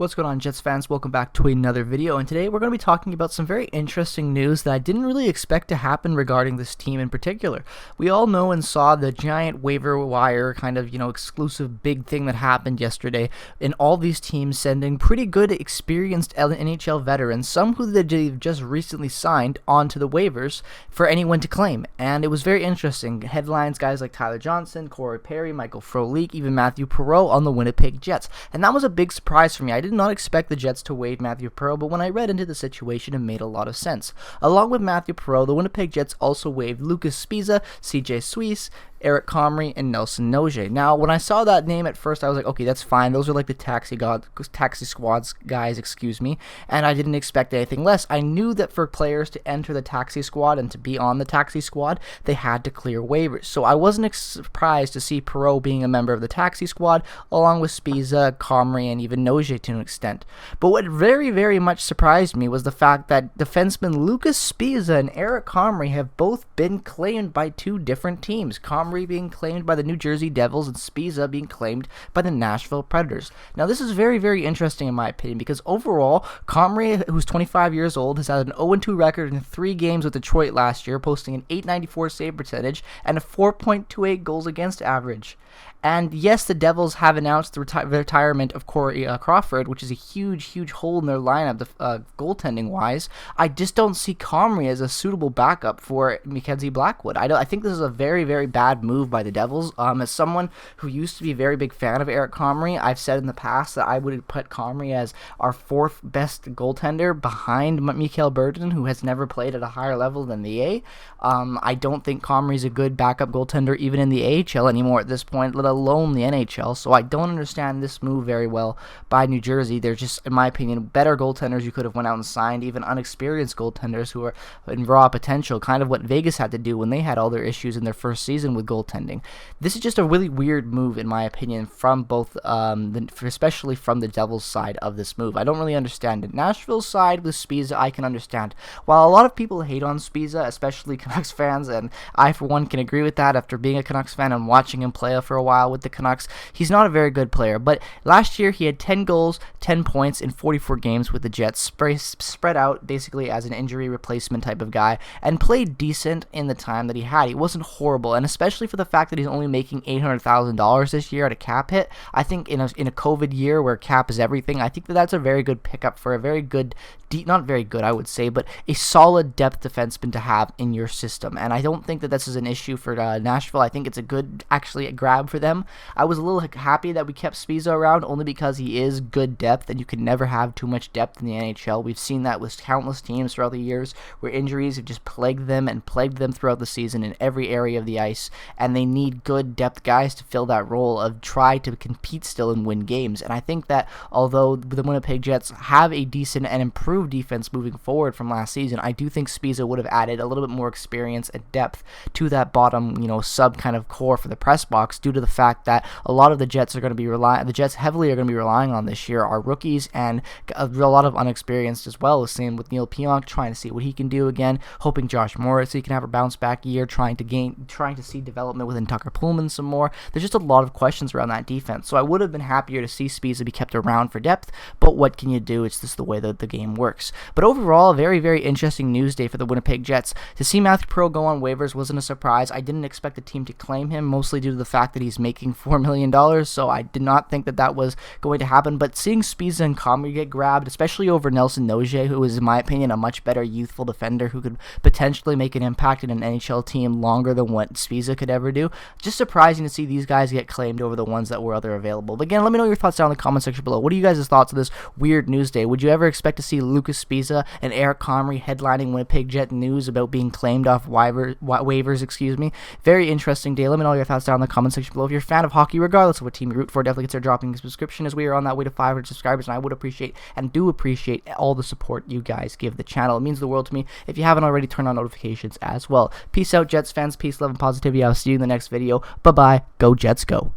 What's going on, Jets fans? Welcome back to another video, and today we're going to be talking about some very interesting news that I didn't really expect to happen regarding this team in particular. We all know and saw the giant waiver wire kind of, exclusive big thing that happened yesterday, and all these teams sending pretty good, experienced NHL veterans, some who they've just recently signed, onto the waivers for anyone to claim, and it was very interesting. Headlines, guys like Tyler Johnson, Corey Perry, Michael Frolik, even Matthew Perreault on the Winnipeg Jets, and that was a big surprise for me. I did not expect the Jets to waive Matthew Perreault, but when I read into the situation, it made a lot of sense. Along with Matthew Perreault, the Winnipeg Jets also waived Luca Sbisa, CJ Suisse, Eric Comrie, and Nelson Nogier. Now, when I saw that name at first, I was like, okay, that's fine. Those are like the taxi squads guys, and I didn't expect anything less. I knew that for players to enter the taxi squad and to be on the taxi squad, they had to clear waivers. So I wasn't surprised to see Perreault being a member of the taxi squad, along with Sbisa, Comrie, and even Nogier to an extent. But what very, very much surprised me was the fact that defenseman Luca Sbisa and Eric Comrie have both been claimed by two different teams. Comrie being claimed by the New Jersey Devils and Sbisa being claimed by the Nashville Predators. Now, this is very, very interesting in my opinion, because overall, Comrie, who's 25 years old, has had an 0-2 record in 3 games with Detroit last year, posting an .894 save percentage and a 4.28 goals against average. And yes, the Devils have announced the retirement of Corey Crawford, which is a huge, huge hole in their lineup, goaltending-wise. I just don't see Comrie as a suitable backup for Mackenzie Blackwood. I think this is a very, very bad move by the Devils. As someone who used to be a very big fan of Eric Comrie, I've said in the past that I would put Comrie as our 4th best goaltender behind Mikhail Burton, who has never played at a higher level than the A. I don't think Comrie's a good backup goaltender even in the AHL anymore at this point, let alone the NHL, so I don't understand this move very well by New Jersey. They're just, in my opinion, better goaltenders you could have went out and signed, even unexperienced goaltenders who are in raw potential, kind of what Vegas had to do when they had all their issues in their first season with goaltending. This is just a really weird move, in my opinion, from both, especially from the Devils' side of this move. I don't really understand it. Nashville's side with Sbisa, I can understand. While a lot of people hate on Sbisa, especially Canucks fans, and I, for one, can agree with that after being a Canucks fan and watching him play for a while with the Canucks, he's not a very good player, but last year he had 10 goals, 10 points in 44 games with the Jets, spread out basically as an injury replacement type of guy, and played decent in the time that he had. He wasn't horrible, and especially for the fact that he's only making $800,000 this year at a cap hit, I think in a COVID year where cap is everything, I think that's a very good pickup for a very good, not very good I would say, but a solid depth defenseman to have in your system, and I don't think that this is an issue for Nashville. I think it's a good, actually, a grab for them. I was a little happy that we kept Sbisa around only because he is good depth, and you can never have too much depth in the NHL. We've seen that with countless teams throughout the years where injuries have just plagued them throughout the season in every area of the ice, and they need good depth guys to fill that role of try to compete still and win games. And I think that although the Winnipeg Jets have a decent and improved defense moving forward from last season, I do think Sbisa would have added a little bit more experience and depth to that bottom, sub kind of core for the press box, due to the fact that a lot of the Jets heavily are going to be relying on this year are rookies and a lot of unexperienced as well. Same with Neil Pionk, trying to see what he can do again, hoping Josh Morrissey can have a bounce back year, trying to see development within Tucker Pullman some more. There's just a lot of questions around that defense, so I would have been happier to see Sbisa be kept around for depth, but what can you do? It's just the way that the game works. But overall, a very, very interesting news day for the Winnipeg Jets. To see Matthew Perreault go on waivers wasn't a surprise. I didn't expect the team to claim him, mostly due to the fact that he's making $4 million, so I did not think that was going to happen. But seeing Sbisa and Comrie get grabbed, especially over Nelson Nogier, who is, in my opinion, a much better youthful defender who could potentially make an impact in an NHL team longer than what Sbisa could ever do, just surprising to see these guys get claimed over the ones that were other available. But again, let me know your thoughts down in the comment section below. What are you guys' thoughts of this weird news day? Would you ever expect to see Luca Sbisa and Eric Comrie headlining Winnipeg Jet news about being claimed off waivers? Very interesting day. Let me know your thoughts down in the comment section below. If you're a fan of hockey, regardless of what team you root for, definitely consider dropping a subscription, as we are on that way to 500 subscribers, and I would appreciate and do appreciate all the support you guys give the channel. It means the world to me. If you haven't already, turn on notifications as well. Peace out, Jets fans. Peace, love, and positivity. I'll see you in the next video. Bye-bye. Go Jets, go.